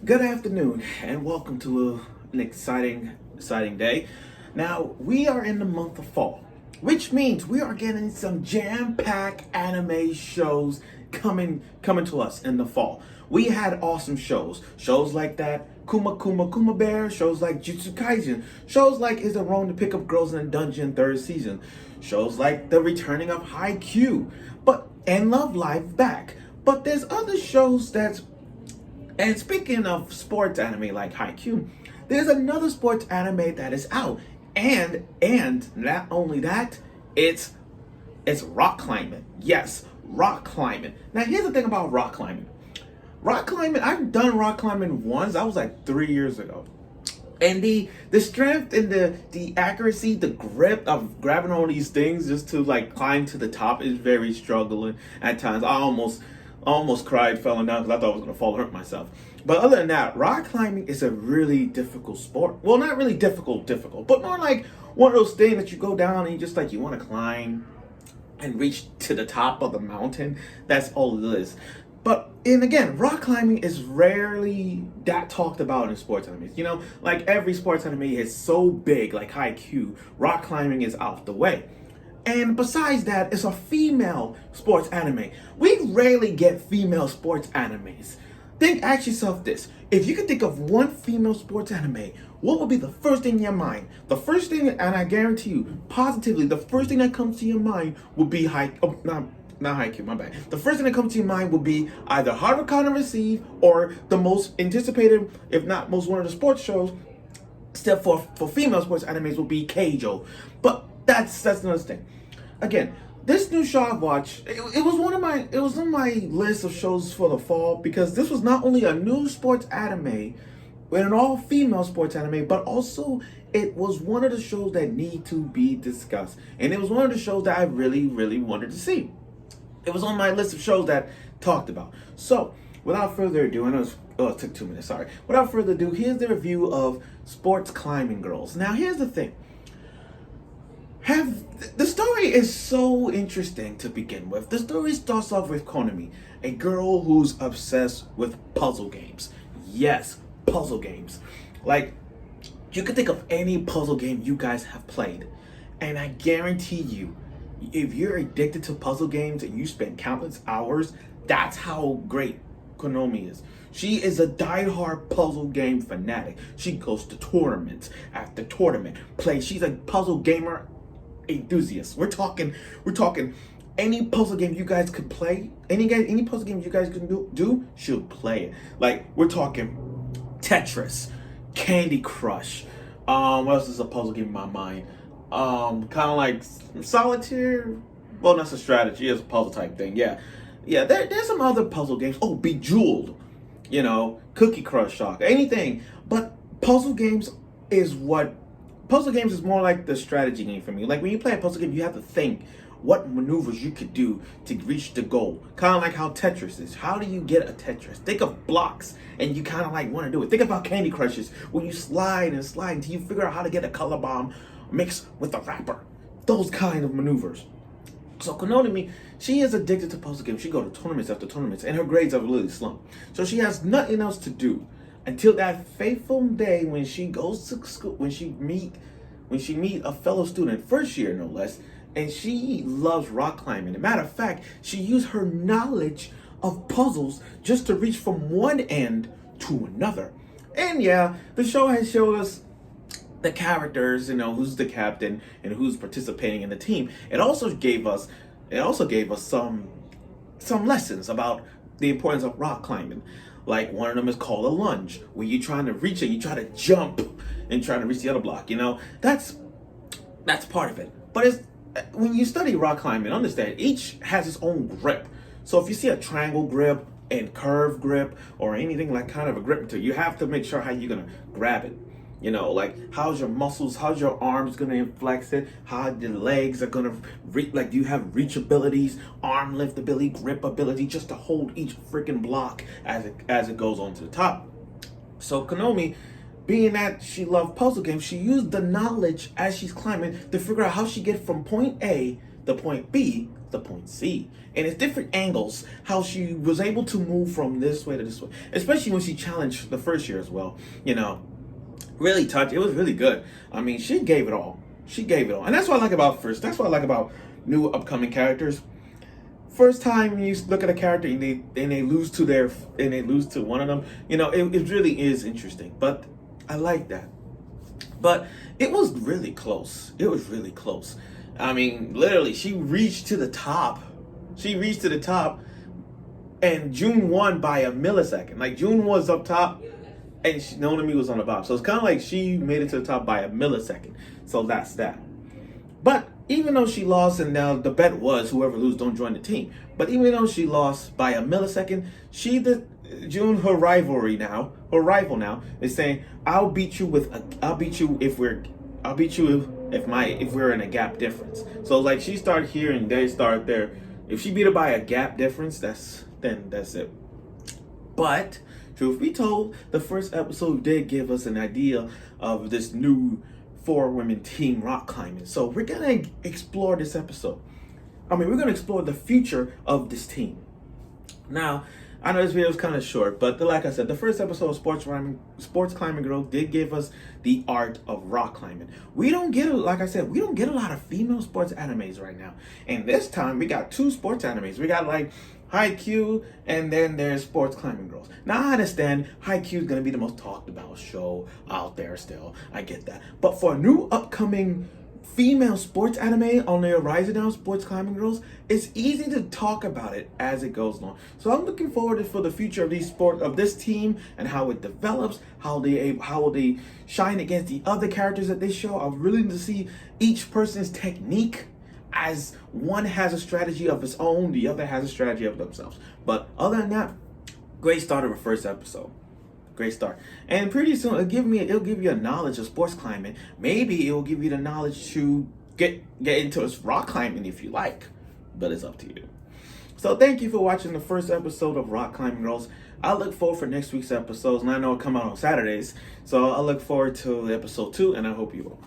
Good afternoon, and welcome to an exciting day. Now, we are in the month of fall, which means we are getting some jam-packed anime shows coming to us in the fall. We had awesome shows like that, Kuma Bear, shows like Jutsu Kaisen, shows like Is It Wrong to Pick Up Girls in a Dungeon third season, shows like the returning of Haikyuu, and Love Live back. But there's other shows and speaking of sports anime like Haikyuu, there's another sports anime that is out. And not only that, it's rock climbing. Yes, rock climbing. Now here's the thing about rock climbing. Rock climbing, I've done rock climbing once. That was like 3 years ago. And the strength and the accuracy, the grip of grabbing all these things just to like climb to the top is very struggling at times. I almost cried, falling down because I thought I was gonna fall and hurt myself. But other than that, rock climbing is a really difficult sport. Well, not really difficult, but more like one of those things that you go down and you want to climb and reach to the top of the mountain. That's all it is. And again, rock climbing is rarely that talked about in sports animes. You know, like every sports anime is so big, like Haikyuu, rock climbing is out the way. And besides that, it's a female sports anime. We rarely get female sports animes. Ask yourself this. If you could think of one female sports anime, what would be the first thing in your mind? The first thing, and I guarantee you, positively, the first thing that comes to your mind would be not Haikyuu, my bad. The first thing that comes to your mind would be either Haruka no Receive or the most anticipated, if not most one of the sports shows, except for female sports animes, will be Keijo. But that's another thing. Again, this new show I watched, it was on my list of shows for the fall because this was not only a new sports anime, an all-female sports anime, but also it was one of the shows that need to be discussed. And it was one of the shows that I really, really wanted to see. It was on my list of shows that talked about. So, without further ado, it took 2 minutes, sorry. Without further ado, here's the review of Sports Climbing Girls. Now, here's the thing. The story is so interesting to begin with. The story starts off with Konomi, a girl who's obsessed with puzzle games. Yes, puzzle games. Like, you could think of any puzzle game you guys have played, and I guarantee you, if you're addicted to puzzle games and you spend countless hours, that's how great Konomi is. She is a diehard puzzle game fanatic. She goes to tournaments after tournament, plays. She's a puzzle gamer enthusiast. We're talking any puzzle game you guys could play, any puzzle game you guys can do, she'll play it. Like, we're talking Tetris, Candy Crush, what else is a puzzle game in my mind? Kind of like Solitaire. Well, that's a strategy, it's a puzzle type thing. Yeah, there's some other puzzle games. Oh, Bejeweled, Cookie Crush Shock, anything. But puzzle games is more like the strategy game for me. Like, when you play a puzzle game, you have to think what maneuvers you could do to reach the goal. Kind of like how Tetris is. How do you get a Tetris? Think of blocks, and you kind of like want to do it. Think about Candy Crushes, when you slide and slide until you figure out how to get a color bomb mixed with a wrapper. Those kind of maneuvers. So Konomi, she is addicted to puzzle games. She go to tournaments after tournaments, and her grades are really slumped. So she has nothing else to do until that fateful day when she goes to school, when she meet a fellow student, first year no less, and she loves rock climbing. As a matter of fact, she used her knowledge of puzzles just to reach from one end to another. And yeah, the show has showed us the characters, who's the captain and who's participating in the team. It also gave us some lessons about the importance of rock climbing. Like, one of them is called a lunge, where you're trying to reach it, you try to jump and trying to reach the other block. That's part of it. But when you study rock climbing, understand each has its own grip. So if you see a triangle grip and curve grip or anything like kind of a grip to it, you have to make sure how you're gonna grab it. Like, how's your muscles, how's your arms gonna inflex it, how the legs are gonna reach, like, do you have reach abilities, arm lift ability, grip ability, just to hold each freaking block as it goes on to the top. So Konomi, being that she loved puzzle games, she used the knowledge as she's climbing to figure out how she get from point A to point B to point C. And it's different angles, how she was able to move from this way to this way. Especially when she challenged the first year as well. You know, really touched. It was really good. I mean, she gave it all. She gave it all. And that's what I like about that's what I like about new upcoming characters. First time you look at a character and they lose to one of them, you know, it really is interesting. But I like that. But it was really close. It was really close. I mean, literally, she reached to the top. She reached to the top, and June won by a millisecond. Like, June was up top, and Nonami was on the bottom. So it's kind of like she made it to the top by a millisecond. So that's that. But even though she lost, and now the bet was whoever loses don't join the team. But even though she lost by a millisecond, June, her rival now is saying, I'll beat you if we're in a gap difference. So like she started here and they start there. If she beat her by a gap difference, then that's it. But truth be told, the first episode did give us an idea of this new 4-women team rock climbing. So we're gonna explore this episode. We're gonna explore the future of this team. Now, I know this video is kind of short, but like I said, the first episode of Sports Climbing Girl did give us the art of rock climbing. We don't get a lot of female sports animes right now. And this time, we got 2 sports animes. We got like Haikyuu, and then there's Sports Climbing Girls. Now, I understand Haikyuu is going to be the most talked about show out there still. I get that. But for a new upcoming female sports anime on the horizon now, Sports Climbing Girls, it's easy to talk about it as it goes along. So I'm looking forward for the future of this team and how it develops, how they shine against the other characters that they show. I'm willing to see each person's technique, as one has a strategy of its own, the other has a strategy of themselves. But other than that, great start of the first episode. Great start. And pretty soon it'll give you a knowledge of sports climbing. Maybe it will give you the knowledge to get into rock climbing if you like. But it's up to you. So thank you for watching the first episode of Rock Climbing Girls. I look forward for next week's episodes, and I know it'll come out on Saturdays. So I look forward to episode 2, and I hope you will.